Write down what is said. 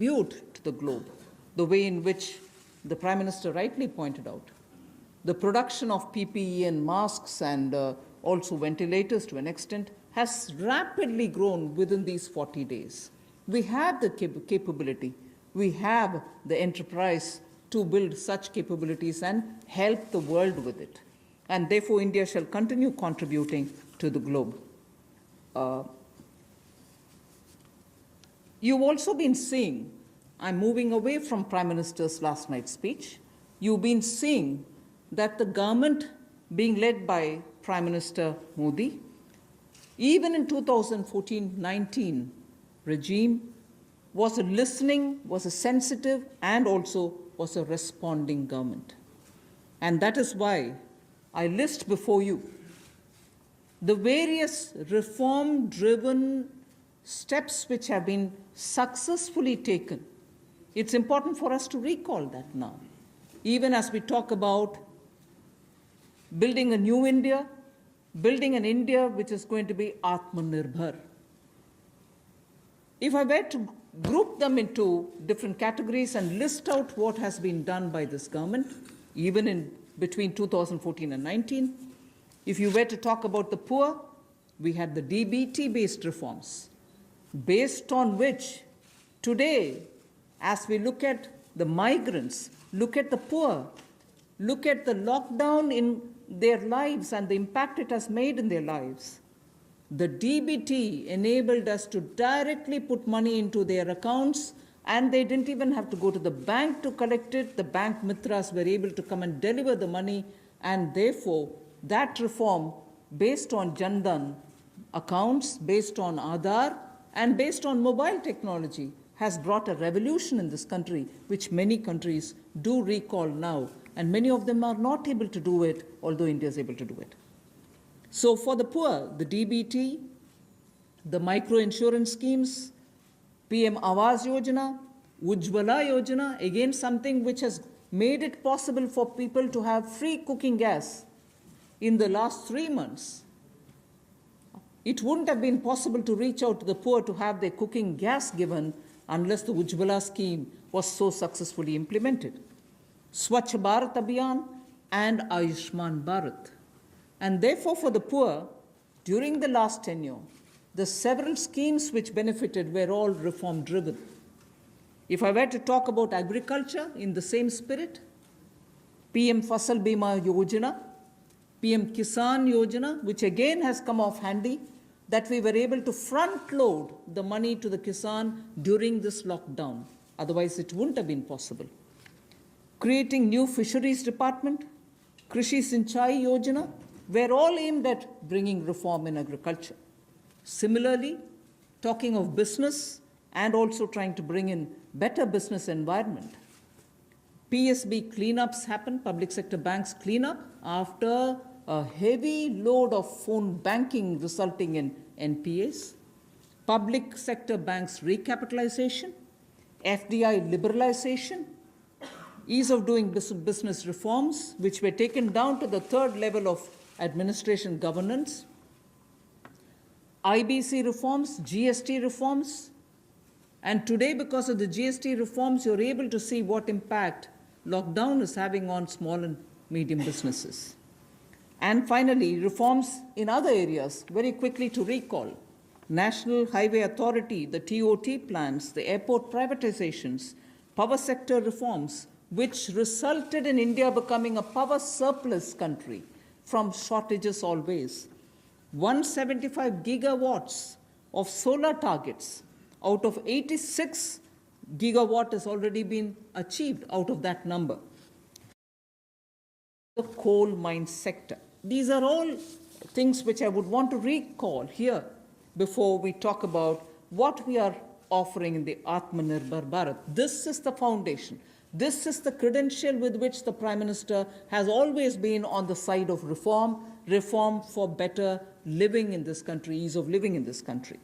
contribute to the globe, the way in which the Prime Minister rightly pointed out. The production of PPE and masks and also ventilators to an extent has rapidly grown within these 40 days. We have the capability, we have the enterprise to build such capabilities and help the world with it. And therefore, India shall continue contributing to the globe. You've also been seeing, I'm moving away from Prime Minister's last night's speech, you've been seeing that the government being led by Prime Minister Modi, even in 2014-19 regime, was a listening, was a sensitive, and also was a responding government. And that is why I list before you the various reform-driven steps which have been successfully taken. It's important for us to recall that now. Even as we talk about building a new India, building an India which is going to be Atmanirbhar. If I were to group them into different categories and list out what has been done by this government, even in between 2014 and 19, if you were to talk about the poor, we had the DBT-based reforms, based on which today, as we look at the migrants, look at the poor, look at the lockdown in their lives and the impact it has made in their lives, the DBT enabled us to directly put money into their accounts, and they didn't even have to go to the bank to collect it. The bank mitras were able to come and deliver the money, and therefore that reform based on Jandan accounts, based on Aadhaar, and based on mobile technology has brought a revolution in this country, which many countries do recall now, and many of them are not able to do it, although India is able to do it. So for the poor, the DBT, the micro-insurance schemes, PM Awas Yojana, Ujjwala Yojana, again something which has made it possible for people to have free cooking gas in the last 3 months. It wouldn't have been possible to reach out to the poor to have their cooking gas given unless the Ujjwala scheme was so successfully implemented. Swachh Bharat Abhiyan and Ayushman Bharat. And therefore, for the poor, during the last tenure, the several schemes which benefited were all reform-driven. If I were to talk about agriculture in the same spirit, PM Fasal Bima Yojana, PM Kisan Yojana, which again has come off handy, that we were able to front-load the money to the Kisan during this lockdown. Otherwise, it wouldn't have been possible. Creating new fisheries department, Krishi Sinchai Yojana, were all aimed at bringing reform in agriculture. Similarly, talking of business and also trying to bring in better business environment. PSB cleanups happened, public sector banks cleanup, after a heavy load of phone banking resulting in NPAs. Public sector banks recapitalization, FDI liberalization, ease of doing business reforms, which were taken down to the third level of administration governance, IBC reforms, GST reforms, and today because of the GST reforms, you're able to see what impact lockdown is having on small and medium businesses. And finally, reforms in other areas, very quickly to recall. National Highway Authority, the TOT plans, the airport privatizations, power sector reforms, which resulted in India becoming a power surplus country from shortages always. 175 gigawatts of solar targets out of 86 gigawatt has already been achieved out of that number. The coal mine sector. These are all things which I would want to recall here before we talk about what we are offering in the Atmanirbhar Bharat. This is the foundation. This is the credential with which the Prime Minister has always been on the side of reform, reform for better living in this country, ease of living in this country.